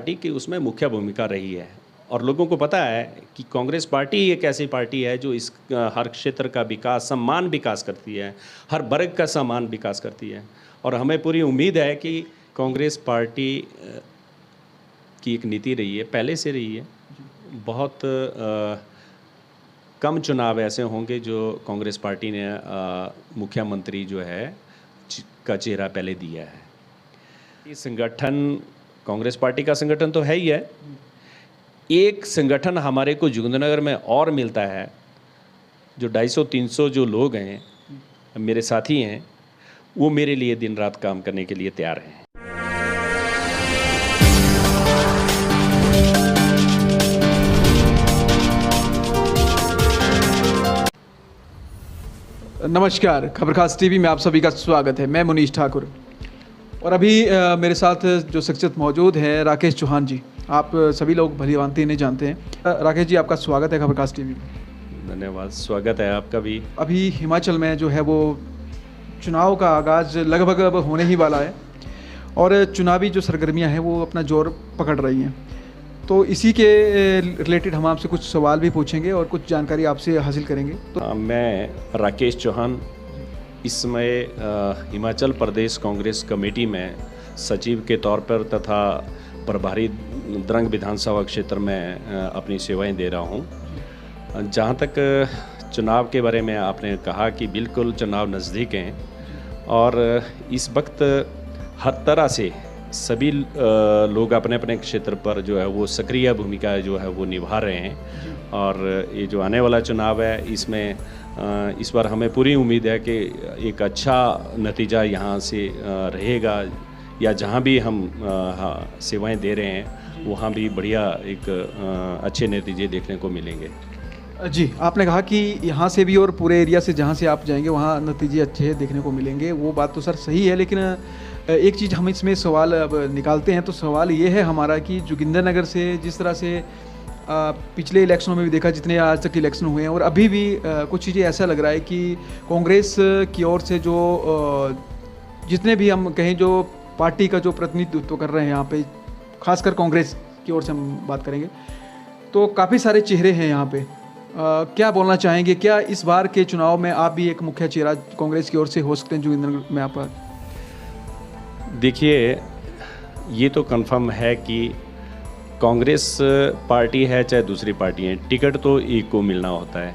Party की उसमें मुख्य भूमिका रही है और लोगों को पता है कि कांग्रेस पार्टी एक ऐसी पार्टी है जो इस हर क्षेत्र का विकास समान विकास करती है, हर वर्ग का समान विकास करती है। और हमें पूरी उम्मीद है कि कांग्रेस पार्टी की एक नीति रही है, पहले से रही है। बहुत कम चुनाव ऐसे होंगे जो कांग्रेस पार्टी ने मुख्यमंत्री जो है का चेहरा पहले दिया है। ये संगठन कांग्रेस पार्टी का संगठन तो है ही है। एक संगठन हमारे को जोगिंद्रनगर में और मिलता है, जो 250-300 जो लोग हैं, मेरे साथी हैं, वो मेरे लिए दिन रात काम करने के लिए तैयार हैं। नमस्कार, खबरखास टीवी में आप सभी का स्वागत है। मैं मुनीश ठाकुर और अभी मेरे साथ जो शख्सियत मौजूद है राकेश चौहान जी। आप सभी लोग भली भांति इन्हें जानते हैं। राकेश जी, आपका स्वागत है खबरखास टीवी में। धन्यवाद, स्वागत है आपका भी। अभी हिमाचल में जो है वो चुनाव का आगाज़ लगभग अब होने ही वाला है और चुनावी जो सरगर्मियां हैं वो अपना जोर पकड़ रही हैं। तो इसी के रिलेटेड हम आपसे कुछ सवाल भी पूछेंगे और कुछ जानकारी आपसे हासिल करेंगे। तो मैं राकेश चौहान इस समय हिमाचल प्रदेश कांग्रेस कमेटी में सचिव के तौर पर तथा प्रभारी द्रंग विधानसभा क्षेत्र में अपनी सेवाएं दे रहा हूं। जहां तक चुनाव के बारे में आपने कहा कि बिल्कुल चुनाव नज़दीक हैं और इस वक्त हर तरह से सभी लोग अपने अपने क्षेत्र पर जो है वो सक्रिय भूमिका जो है वो निभा रहे हैं। और ये जो आने वाला चुनाव है इसमें इस बार हमें पूरी उम्मीद है कि एक अच्छा नतीजा यहाँ से रहेगा, या जहाँ भी हम सेवाएं दे रहे हैं वहाँ भी बढ़िया एक अच्छे नतीजे देखने को मिलेंगे। जी, आपने कहा कि यहाँ से भी और पूरे एरिया से जहाँ से आप जाएंगे वहाँ नतीजे अच्छे देखने को मिलेंगे। वो बात तो सर सही है, लेकिन एक चीज़ हम इसमें सवाल अब निकालते हैं। तो सवाल ये है हमारा कि जोगिंद्रनगर से जिस तरह से पिछले इलेक्शनों में भी देखा, जितने आज तक इलेक्शन हुए हैं, और अभी भी कुछ चीज़ें ऐसा लग रहा है कि कांग्रेस की ओर से जो जितने भी हम कहें जो पार्टी का जो प्रतिनिधित्व कर रहे हैं यहाँ पे, खासकर कांग्रेस की ओर से हम बात करेंगे, तो काफ़ी सारे चेहरे हैं यहाँ पे। क्या बोलना चाहेंगे? क्या इस बार के चुनाव में आप भी एक मुख्य चेहरा कांग्रेस की ओर से हो सकते हैं जोगिंद्रनगर में? आप देखिए, ये तो कंफर्म है कि कांग्रेस पार्टी है चाहे दूसरी पार्टी है, टिकट तो एक को मिलना होता है।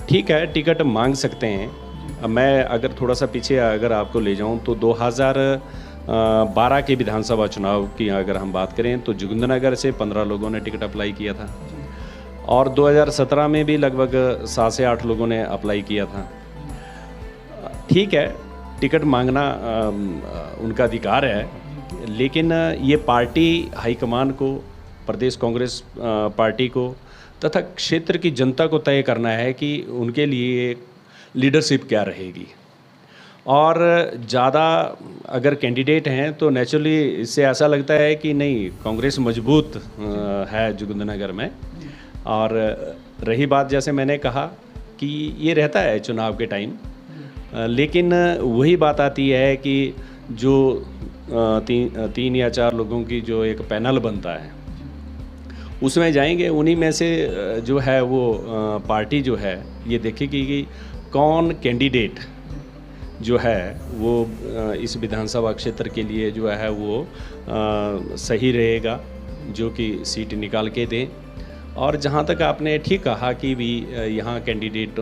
ठीक है, टिकट मांग सकते हैं। अब मैं अगर थोड़ा सा पीछे अगर आपको ले जाऊं तो 2012 के विधानसभा चुनाव की अगर हम बात करें तो जोगिंद्रनगर से 15 लोगों ने टिकट अप्लाई किया था और 2017 में भी लगभग 7 से 8 लोगों ने अप्लाई किया था। ठीक है, टिकट मांगना उनका अधिकार है, लेकिन ये पार्टी हाईकमान को, प्रदेश कांग्रेस पार्टी को तथा क्षेत्र की जनता को तय करना है कि उनके लिए लीडरशिप क्या रहेगी। और ज़्यादा अगर कैंडिडेट हैं तो नेचुरली इससे ऐसा लगता है कि नहीं, कांग्रेस मजबूत है जोगिंद्रनगर में। और रही बात, जैसे मैंने कहा कि ये रहता है चुनाव के टाइम, लेकिन वही बात आती है कि जो 3 या 4 लोगों की जो एक पैनल बनता है उसमें जाएंगे। उन्हीं में से जो है वो पार्टी जो है ये देखेगी कि कौन कैंडिडेट जो है वो इस विधानसभा क्षेत्र के लिए जो है वो सही रहेगा, जो कि सीट निकाल के दें। और जहाँ तक आपने ठीक कहा कि भी यहाँ कैंडिडेट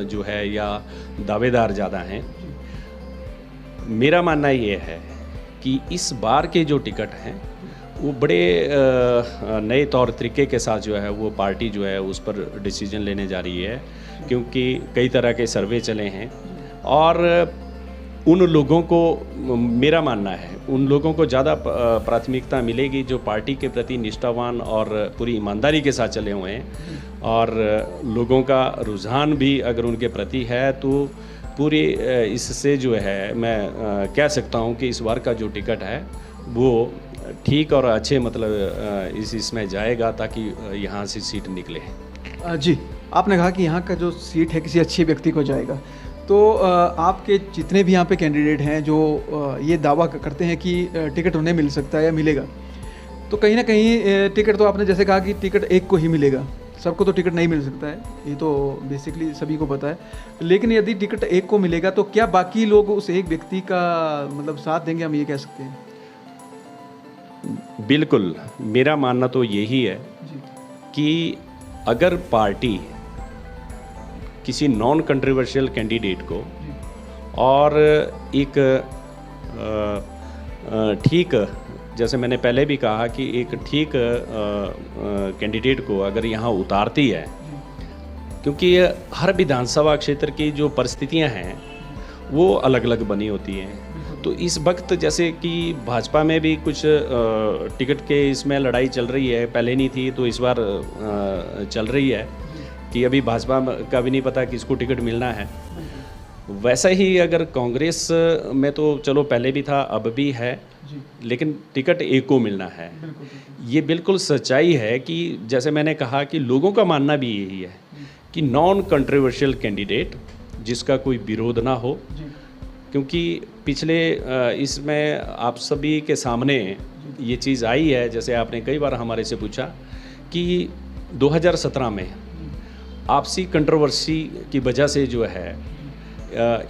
जो है या दावेदार ज़्यादा हैं, मेरा मानना ये है कि इस बार के जो टिकट हैं वो बड़े नए तौर तरीके के साथ जो है वो पार्टी जो है उस पर डिसीजन लेने जा रही है, क्योंकि कई तरह के सर्वे चले हैं। और उन लोगों को, मेरा मानना है, उन लोगों को ज़्यादा प्राथमिकता मिलेगी जो पार्टी के प्रति निष्ठावान और पूरी ईमानदारी के साथ चले हुए हैं। और लोगों का रुझान भी अगर उनके प्रति है तो पूरी इससे जो है मैं कह सकता हूं कि इस बार का जो टिकट है वो ठीक और अच्छे मतलब इसमें जाएगा ताकि यहाँ से सीट निकले। जी, आपने कहा कि यहाँ का जो सीट है किसी अच्छे व्यक्ति को जाएगा, तो आपके जितने भी यहाँ पे कैंडिडेट हैं जो ये दावा करते हैं कि टिकट उन्हें मिल सकता है या मिलेगा, तो कहीं ना कहीं टिकट तो आपने जैसे कहा कि टिकट एक को ही मिलेगा, सबको तो टिकट नहीं मिल सकता है, ये तो बेसिकली सभी को पता है। लेकिन यदि टिकट एक को मिलेगा तो क्या बाकी लोग उस एक व्यक्ति का मतलब साथ देंगे, हम ये कह सकते हैं? बिल्कुल, मेरा मानना तो यही है जी कि अगर पार्टी किसी नॉन कंट्रोवर्शियल कैंडिडेट को जी और एक ठीक, जैसे मैंने पहले भी कहा कि एक ठीक कैंडिडेट को अगर यहाँ उतारती है, क्योंकि हर विधानसभा क्षेत्र की जो परिस्थितियाँ हैं वो अलग अलग बनी होती हैं। तो इस वक्त जैसे कि भाजपा में भी कुछ टिकट के इसमें लड़ाई चल रही है, पहले नहीं थी तो इस बार चल रही है कि अभी भाजपा का भी नहीं पता किसको टिकट मिलना है। वैसा ही अगर कांग्रेस में तो चलो पहले भी था, अब भी है, लेकिन टिकट एक को मिलना है। ये बिल्कुल सच्चाई है कि जैसे मैंने कहा कि लोगों का मानना भी यही है कि नॉन कंट्रोवर्शियल कैंडिडेट जिसका कोई विरोध ना हो, क्योंकि पिछले इसमें आप सभी के सामने ये चीज़ आई है, जैसे आपने कई बार हमारे से पूछा कि 2017 में आपसी कंट्रोवर्सी की वजह से जो है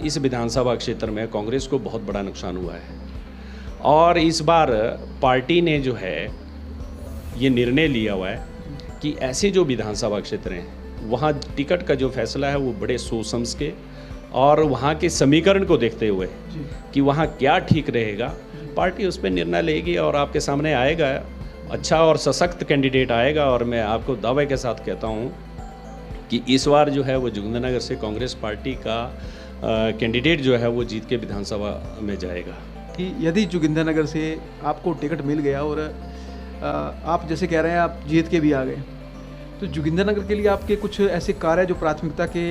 इस विधानसभा क्षेत्र में कांग्रेस को बहुत बड़ा नुकसान हुआ है। और इस बार पार्टी ने जो है ये निर्णय लिया हुआ है कि ऐसे जो विधानसभा क्षेत्र हैं वहाँ टिकट का जो फैसला है वो बड़े सोच समझ के और वहाँ के समीकरण को देखते हुए कि वहाँ क्या ठीक रहेगा, पार्टी उस पर निर्णय लेगी और आपके सामने आएगा अच्छा और सशक्त कैंडिडेट आएगा। और मैं आपको दावे के साथ कहता हूँ कि इस बार जो है वो जोगिंदरनगर से कांग्रेस पार्टी का कैंडिडेट जो है वो जीत के विधानसभा में जाएगा। कि यदि जोगिंदरनगर से आपको टिकट मिल गया और आप जैसे कह रहे हैं आप जीत के भी आ गए, तो जोगिंदरनगर के लिए आपके कुछ ऐसे कार्य जो प्राथमिकता के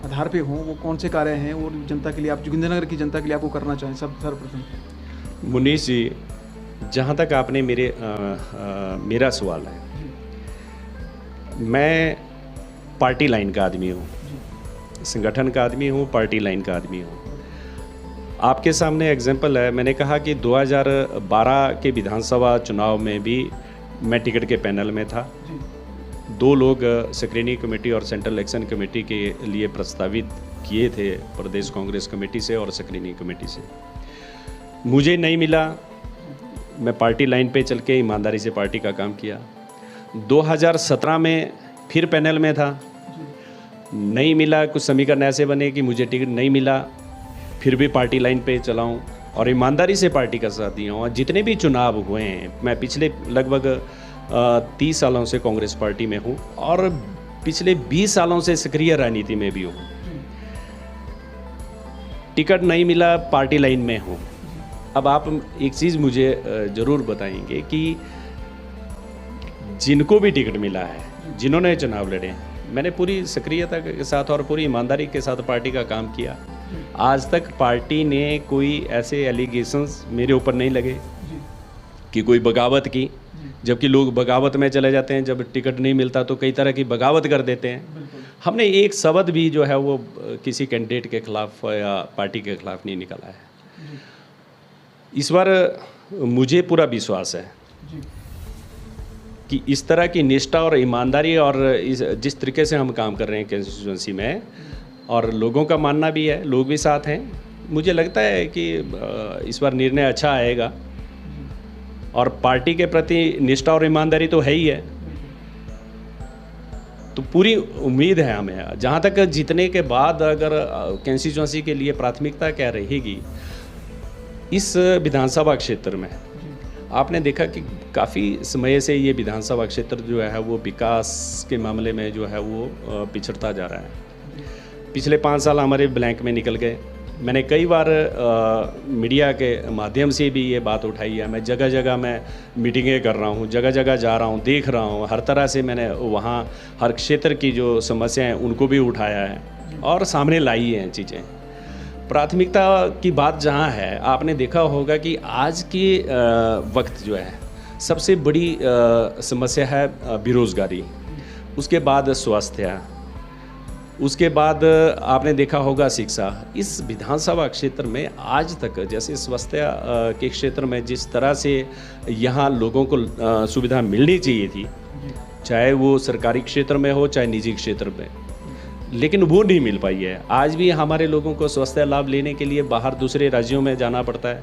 आधार पे हों, वो कौन से कार्य हैं और जनता के लिए, आप जोगिंदरनगर की जनता के लिए आपको करना चाहें सब सर्वप्रथम? मुनीश जी, जहाँ तक आपने मेरा सवाल है, मैं पार्टी लाइन का आदमी हूँ, संगठन का आदमी हूँ, पार्टी लाइन का आदमी हूँ। आपके सामने एग्जाम्पल है, मैंने कहा कि 2012 के विधानसभा चुनाव में भी मैं टिकट के पैनल में था। 2 लोग स्क्रीनिंग कमेटी और सेंट्रल इलेक्शन कमेटी के लिए प्रस्तावित किए थे, प्रदेश कांग्रेस कमेटी से और स्क्रीनिंग कमेटी से। मुझे नहीं मिला, मैं पार्टी लाइन पे चल के ईमानदारी से पार्टी का काम किया। 2017 में फिर पैनल में था, नहीं मिला, कुछ समीकरण ऐसे बने कि मुझे टिकट नहीं मिला, फिर भी पार्टी लाइन पे चलाऊं और ईमानदारी से पार्टी का साथ दिया हूँ। और जितने भी चुनाव हुए हैं, मैं पिछले लगभग 30 सालों से कांग्रेस पार्टी में हूँ और पिछले 20 सालों से सक्रिय राजनीति में भी हूँ। टिकट नहीं मिला, पार्टी लाइन में हूँ। अब आप एक चीज़ मुझे ज़रूर बताएंगे कि जिनको भी टिकट मिला है, जिन्होंने चुनाव लड़े, मैंने पूरी सक्रियता के साथ और पूरी ईमानदारी के साथ पार्टी का काम किया। आज तक पार्टी ने कोई ऐसे एलिगेशंस मेरे ऊपर नहीं लगे कि कोई बगावत की, जबकि लोग बगावत में चले जाते हैं। जब टिकट नहीं मिलता तो कई तरह की बगावत कर देते हैं। हमने एक शब्द भी जो है वो किसी कैंडिडेट के खिलाफ या पार्टी के खिलाफ नहीं निकाला है। इस बार मुझे पूरा विश्वास है कि इस तरह की निष्ठा और ईमानदारी और जिस तरीके से हम काम कर रहे हैं कंस्टिट्यूंसी में, और लोगों का मानना भी है, लोग भी साथ हैं, मुझे लगता है कि इस बार निर्णय अच्छा आएगा। और पार्टी के प्रति निष्ठा और ईमानदारी तो है ही है, तो पूरी उम्मीद है हमें। जहाँ तक जीतने के बाद अगर कंस्टिट्यूंसी के लिए प्राथमिकता क्या रहेगी, इस विधानसभा क्षेत्र में आपने देखा कि काफ़ी समय से ये विधानसभा क्षेत्र जो है वो विकास के मामले में जो है वो पिछड़ता जा रहा है। पिछले 5 साल हमारे ब्लैंक में निकल गए। मैंने कई बार मीडिया के माध्यम से भी ये बात उठाई है। मैं जगह जगह मैं मीटिंगें कर रहा हूँ, जगह जगह जा रहा हूँ, देख रहा हूँ, हर तरह से मैंने वहाँ हर क्षेत्र की जो समस्याएं उनको भी उठाया है और सामने लाई हैं चीज़ें। प्राथमिकता की बात जहाँ है, आपने देखा होगा कि आज के वक्त जो है सबसे बड़ी समस्या है बेरोज़गारी, उसके बाद स्वास्थ्य, उसके बाद आपने देखा होगा शिक्षा। इस विधानसभा क्षेत्र में आज तक जैसे स्वास्थ्य के क्षेत्र में जिस तरह से यहाँ लोगों को सुविधा मिलनी चाहिए थी, चाहे वो सरकारी क्षेत्र में हो चाहे निजी क्षेत्र में, लेकिन वो नहीं मिल पाई है। आज भी हमारे लोगों को स्वास्थ्य लाभ लेने के लिए बाहर दूसरे राज्यों में जाना पड़ता है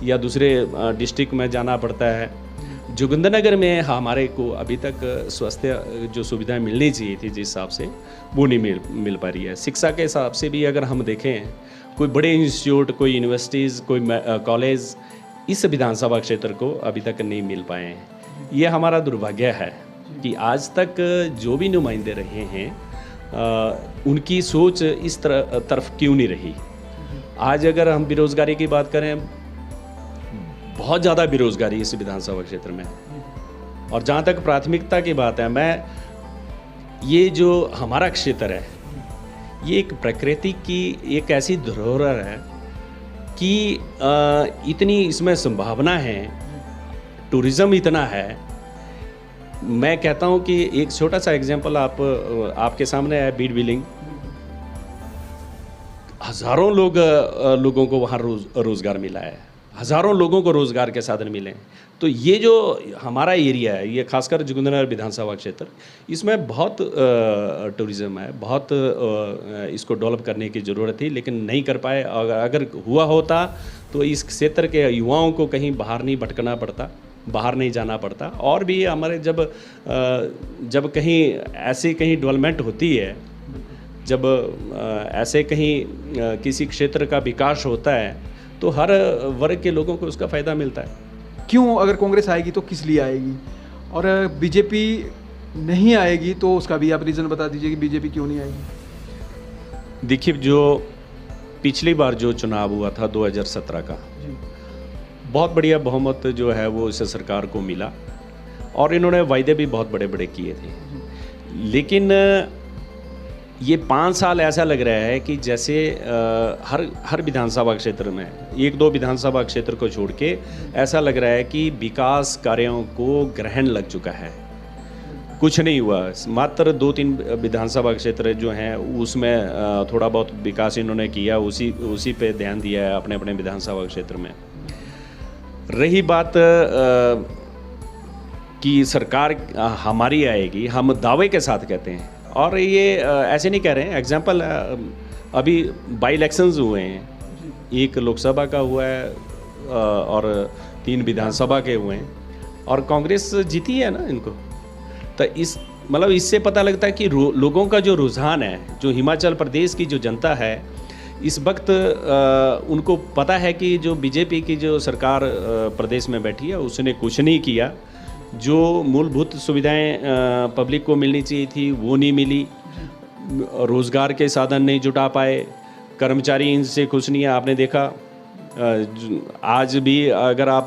या दूसरे डिस्ट्रिक्ट में जाना पड़ता है। जोगिंद्रनगर में हमारे को अभी तक स्वास्थ्य जो सुविधाएं मिलनी चाहिए थी जिस हिसाब से, वो नहीं मिल पा रही है। शिक्षा के हिसाब से भी अगर हम देखें, कोई बड़े इंस्टीट्यूट, कोई यूनिवर्सिटीज़, कोई कॉलेज इस विधानसभा क्षेत्र को अभी तक नहीं मिल पाए हैं। ये हमारा दुर्भाग्य है कि आज तक जो भी नुमाइंदे रहे हैं उनकी सोच इस तरफ क्यों नहीं रही। आज अगर हम बेरोज़गारी की बात करें, बहुत ज़्यादा बेरोज़गारी इस विधानसभा क्षेत्र में। और जहाँ तक प्राथमिकता की बात है, ये जो हमारा क्षेत्र है, ये एक प्रकृति की एक ऐसी धरोहर है कि इतनी इसमें संभावना है, टूरिज़्म इतना है। मैं कहता हूँ कि एक छोटा सा एग्जांपल आपके सामने है, बीड बिलिंग। हज़ारों लोगों को वहाँ रोज़गार मिला है, हज़ारों लोगों को रोज़गार के साधन मिले हैं। तो ये जो हमारा एरिया है, ये खासकर जोगिंद्रनगर विधानसभा क्षेत्र, इसमें बहुत टूरिज़्म है, बहुत इसको डेवलप करने की ज़रूरत थी, लेकिन नहीं कर पाए। अगर हुआ होता तो इस क्षेत्र के युवाओं को कहीं बाहर नहीं भटकना पड़ता, बाहर नहीं जाना पड़ता। और भी हमारे जब कहीं ऐसी कहीं डेवलपमेंट होती है, जब ऐसे कहीं किसी क्षेत्र का विकास होता है, तो हर वर्ग के लोगों को उसका फ़ायदा मिलता है। क्यों, अगर कांग्रेस आएगी तो किस लिए आएगी, और बीजेपी नहीं आएगी तो उसका भी आप रीज़न बता दीजिए कि बीजेपी क्यों नहीं आएगी। देखिए, जो पिछली बार जो चुनाव हुआ था 2017 का, बहुत बढ़िया बहुमत जो है वो इस सरकार को मिला और इन्होंने वायदे भी बहुत बड़े बड़े किए थे। लेकिन ये 5 साल ऐसा लग रहा है कि जैसे हर विधानसभा क्षेत्र में, 1-2 विधानसभा क्षेत्र को छोड़ के, ऐसा लग रहा है कि विकास कार्यों को ग्रहण लग चुका है, कुछ नहीं हुआ। मात्र 2-3 विधानसभा क्षेत्र जो हैं उसमें थोड़ा बहुत विकास इन्होंने किया, उसी पे ध्यान दिया है अपने अपने विधानसभा क्षेत्र में। रही बात कि सरकार हमारी आएगी, हम दावे के साथ कहते हैं, और ये ऐसे नहीं कह रहे हैं। एग्जाम्पल, अभी बाई इलेक्शंस हुए हैं, एक लोकसभा का हुआ है और 3 विधानसभा के हुए हैं, और कांग्रेस जीती है ना इनको। तो इससे पता लगता है कि लोगों का जो रुझान है, जो हिमाचल प्रदेश की जो जनता है, इस वक्त उनको पता है कि जो बीजेपी की जो सरकार प्रदेश में बैठी है उसने कुछ नहीं किया। जो मूलभूत सुविधाएं पब्लिक को मिलनी चाहिए थी वो नहीं मिली, रोज़गार के साधन नहीं जुटा पाए, कर्मचारी इनसे खुश नहीं है। आपने देखा, आज भी अगर आप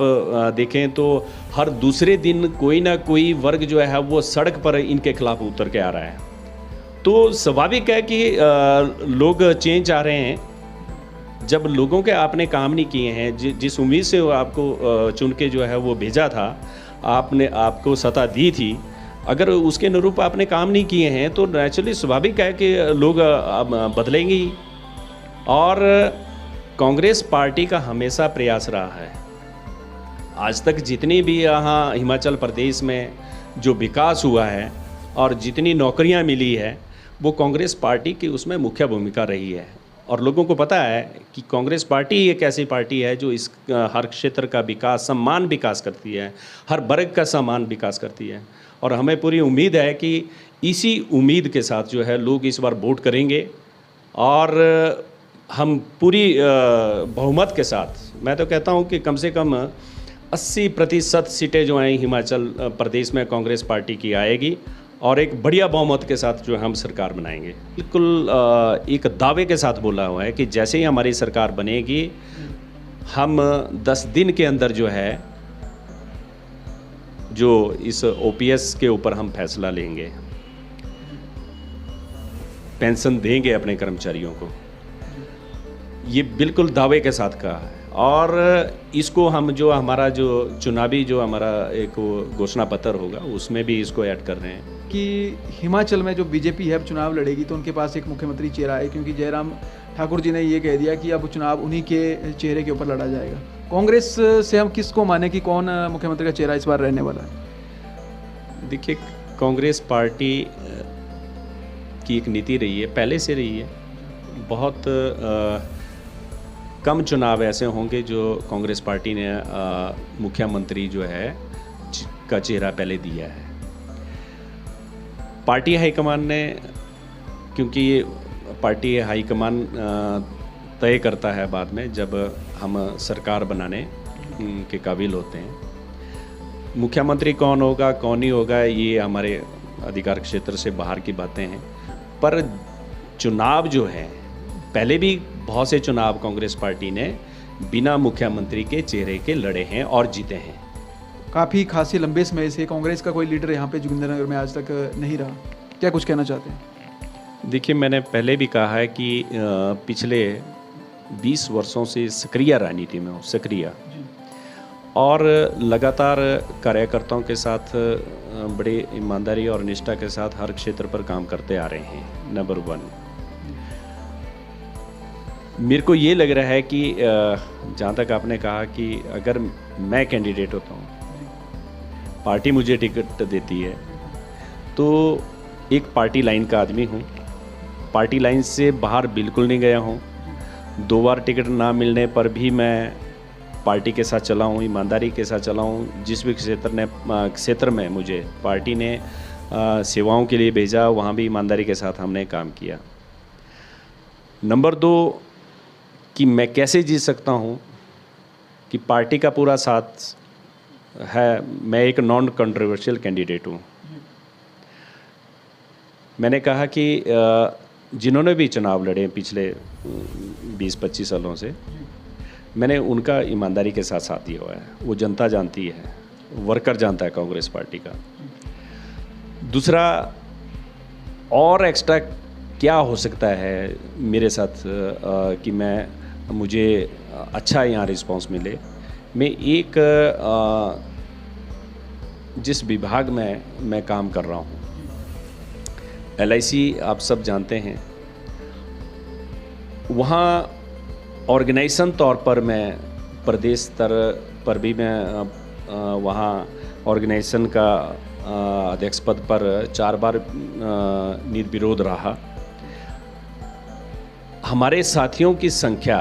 देखें तो हर दूसरे दिन कोई ना कोई वर्ग जो है वो सड़क पर इनके खिलाफ उतर के आ रहा है। तो स्वाभाविक है कि लोग चेंज चाह रहे हैं। जब लोगों के आपने काम नहीं किए हैं, जिस उम्मीद से आपको चुन के जो है वो भेजा था, आपको सत्ता दी थी, अगर उसके अनुरूप आपने काम नहीं किए हैं तो नेचुरली स्वाभाविक है कि लोग बदलेंगे ही। और कांग्रेस पार्टी का हमेशा प्रयास रहा है, आज तक जितनी भी यहाँ हिमाचल प्रदेश में जो विकास हुआ है और जितनी नौकरियाँ मिली है, वो कांग्रेस पार्टी की उसमें मुख्य भूमिका रही है। और लोगों को पता है कि कांग्रेस पार्टी एक ऐसी पार्टी है जो इस हर क्षेत्र का विकास, समान विकास करती है, हर वर्ग का समान विकास करती है। और हमें पूरी उम्मीद है कि इसी उम्मीद के साथ जो है लोग इस बार वोट करेंगे, और हम पूरी बहुमत के साथ, मैं तो कहता हूँ कि कम से कम 80% सीटें जो हैं हिमाचल प्रदेश में कांग्रेस पार्टी की आएगी, और एक बढ़िया बहुमत के साथ जो हम सरकार बनाएंगे। बिल्कुल एक दावे के साथ बोला हुआ है कि जैसे ही हमारी सरकार बनेगी, हम 10 दिन के अंदर जो है जो इस ओपीएस के ऊपर हम फैसला लेंगे, पेंशन देंगे अपने कर्मचारियों को। ये बिल्कुल दावे के साथ कहा है। और इसको हम जो हमारा जो चुनावी जो हमारा एक घोषणा पत्र होगा उसमें भी इसको ऐड कर रहे हैं कि हिमाचल में जो बीजेपी है अब चुनाव लड़ेगी तो उनके पास एक मुख्यमंत्री चेहरा है, क्योंकि जयराम ठाकुर जी ने ये कह दिया कि अब चुनाव उन्हीं के चेहरे के ऊपर लड़ा जाएगा। कांग्रेस से हम किसको माने कि कौन मुख्यमंत्री का चेहरा इस बार रहने वाला है? देखिए, कांग्रेस पार्टी की एक नीति रही है, पहले से रही है। बहुत कम चुनाव ऐसे होंगे जो कांग्रेस पार्टी ने मुख्यमंत्री जो है का चेहरा पहले दिया है। पार्टी हाईकमान ने, क्योंकि ये पार्टी हाईकमान तय करता है बाद में जब हम सरकार बनाने के काबिल होते हैं। मुख्यमंत्री कौन होगा कौन नहीं होगा ये हमारे अधिकार क्षेत्र से बाहर की बातें हैं, पर चुनाव जो है पहले भी बहुत से चुनाव कांग्रेस पार्टी ने बिना मुख्यमंत्री के चेहरे के लड़े हैं और जीते हैं। काफ़ी खासी लंबे समय से कांग्रेस का कोई लीडर यहाँ पे जोगिंद्रनगर में आज तक नहीं रहा, क्या कुछ कहना चाहते हैं? देखिए, मैंने पहले भी कहा है कि पिछले 20 वर्षों से सक्रिय राजनीति में हूँ, सक्रिय, और लगातार कार्यकर्ताओं के साथ बड़े ईमानदारी और निष्ठा के साथ हर क्षेत्र पर काम करते आ रहे हैं। नंबर 1, मेरे को ये लग रहा है कि जहाँ तक आपने कहा कि अगर मैं कैंडिडेट होता हूँ, पार्टी मुझे टिकट देती है, तो एक पार्टी लाइन का आदमी हूँ, पार्टी लाइन से बाहर बिल्कुल नहीं गया हूँ। 2 बार टिकट ना मिलने पर भी मैं पार्टी के साथ चला हूँ, ईमानदारी के साथ चला हूँ। जिस भी क्षेत्र में मुझे पार्टी ने सेवाओं के लिए भेजा, वहाँ भी ईमानदारी के साथ हमने काम किया। नंबर 2, कि मैं कैसे जीत सकता हूँ कि पार्टी का पूरा साथ है। मैं एक नॉन कंट्रोवर्शियल कैंडिडेट हूँ। मैंने कहा कि जिन्होंने भी चुनाव लड़े पिछले 20-25 सालों से, मैंने उनका ईमानदारी के साथ साथ दिया हुआ है। वो जनता जानती है, वर्कर जानता है कांग्रेस पार्टी का। दूसरा, और एक्स्ट्रा क्या हो सकता है मेरे साथ कि मुझे अच्छा यहाँ रिस्पांस मिले। मैं एक जिस विभाग में मैं काम कर रहा हूँ, LIC, आप सब जानते हैं, वहाँ ऑर्गेनाइजेशन तौर पर मैं प्रदेश स्तर पर भी मैं वहाँ ऑर्गेनाइजेशन का अध्यक्ष पद पर 4 बार निर्विरोध रहा। हमारे साथियों की संख्या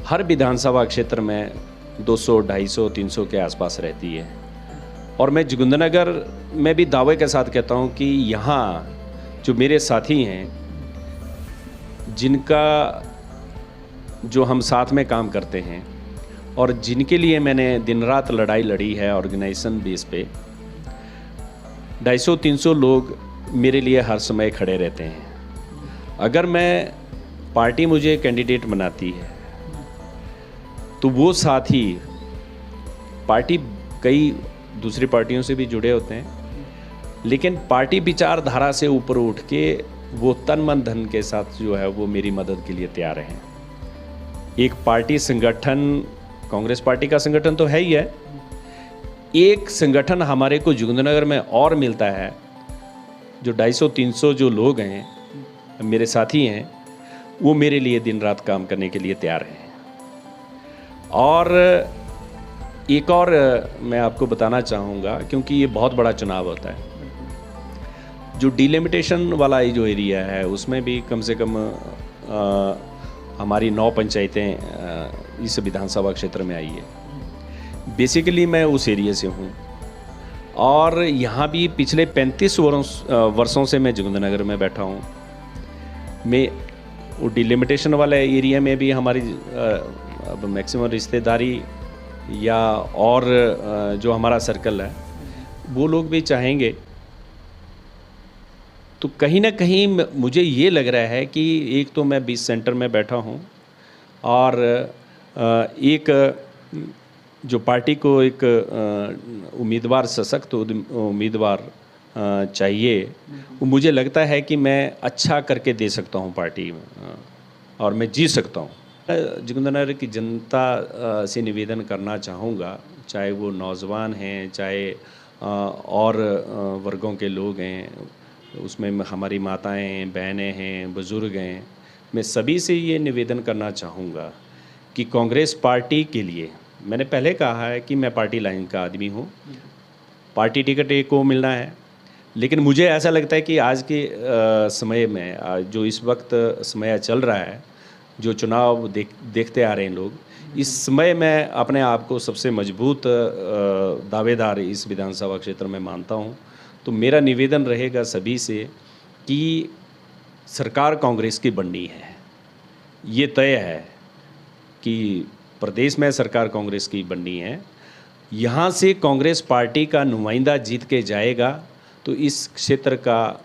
हर विधानसभा क्षेत्र में 200, 250, 300 के आसपास रहती है। और मैं जोगिंद्रनगर में भी दावे के साथ कहता हूँ कि यहाँ जो मेरे साथी हैं, जिनका जो हम साथ में काम करते हैं और जिनके लिए मैंने दिन रात लड़ाई लड़ी है ऑर्गेनाइजेशन बेस पे, 250-300 लोग मेरे लिए हर समय खड़े रहते हैं। अगर मैं पार्टी मुझे कैंडिडेट बनाती है तो वो साथी, पार्टी कई दूसरी पार्टियों से भी जुड़े होते हैं, लेकिन पार्टी विचारधारा से ऊपर उठ के वो तन मन धन के साथ जो है वो मेरी मदद के लिए तैयार हैं। एक पार्टी संगठन, कांग्रेस पार्टी का संगठन तो है ही है, एक संगठन हमारे को जोगिंद्रनगर में और मिलता है, जो 250-300 जो लोग हैं मेरे साथी हैं, वो मेरे लिए दिन रात काम करने के लिए तैयार हैं। और एक और मैं आपको बताना चाहूँगा, क्योंकि ये बहुत बड़ा चुनाव होता है, जो डिलिमिटेशन वाला ये जो एरिया है उसमें भी कम से कम हमारी 9 पंचायतें इस विधानसभा क्षेत्र में आई है। बेसिकली मैं उस एरिया से हूँ और यहाँ भी पिछले 35 वर्षों से मैं जोगिंद्रनगर में बैठा हूँ। मैं वो डिलिमिटेशन वाला एरिया में भी हमारी अब मैक्सिमम रिश्तेदारी या और जो हमारा सर्कल है वो लोग भी चाहेंगे। तो कहीं ना कहीं मुझे ये लग रहा है कि एक तो मैं 20 सेंटर में बैठा हूँ और एक जो पार्टी को एक उम्मीदवार, सशक्त उम्मीदवार चाहिए, वो मुझे लगता है कि मैं अच्छा करके दे सकता हूँ पार्टी में और मैं जीत सकता हूँ। जोगिंदरनगर की जनता से निवेदन करना चाहूँगा, चाहे वो नौजवान हैं, चाहे और वर्गों के लोग हैं, उसमें हमारी माताएं हैं, बहनें हैं, बुज़ुर्ग हैं, मैं सभी से ये निवेदन करना चाहूँगा कि कांग्रेस पार्टी के लिए, मैंने पहले कहा है कि मैं पार्टी लाइन का आदमी हूँ, पार्टी टिकट एक को मिलना है, लेकिन मुझे ऐसा लगता है कि आज के समय में जो इस वक्त समय चल रहा है, जो चुनाव देखते आ रहे हैं लोग, इस समय मैं अपने आप को सबसे मजबूत दावेदार इस विधानसभा क्षेत्र में मानता हूं। तो मेरा निवेदन रहेगा सभी से कि सरकार कांग्रेस की बननी है, ये तय है कि प्रदेश में सरकार कांग्रेस की बननी है। यहाँ से कांग्रेस पार्टी का नुमाइंदा जीत के जाएगा तो इस क्षेत्र का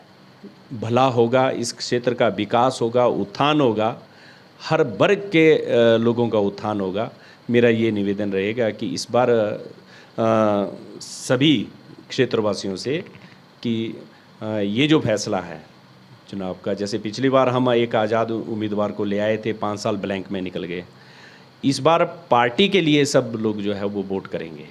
भला होगा, इस क्षेत्र का विकास होगा, उत्थान होगा, हर वर्ग के लोगों का उत्थान होगा। मेरा ये निवेदन रहेगा कि इस बार सभी क्षेत्रवासियों से कि ये जो फैसला है चुनाव का, जैसे पिछली बार हम एक आज़ाद उम्मीदवार को ले आए थे, 5 साल ब्लैंक में निकल गए, इस बार पार्टी के लिए सब लोग जो है वो वोट करेंगे।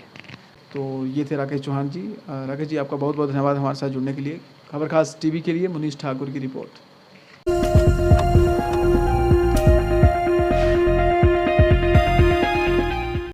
तो ये थे राकेश चौहान जी। राकेश जी, आपका बहुत बहुत धन्यवाद हमारे साथ जुड़ने के लिए। खबर खास टीवी के लिए मुनीश ठाकुर की रिपोर्ट।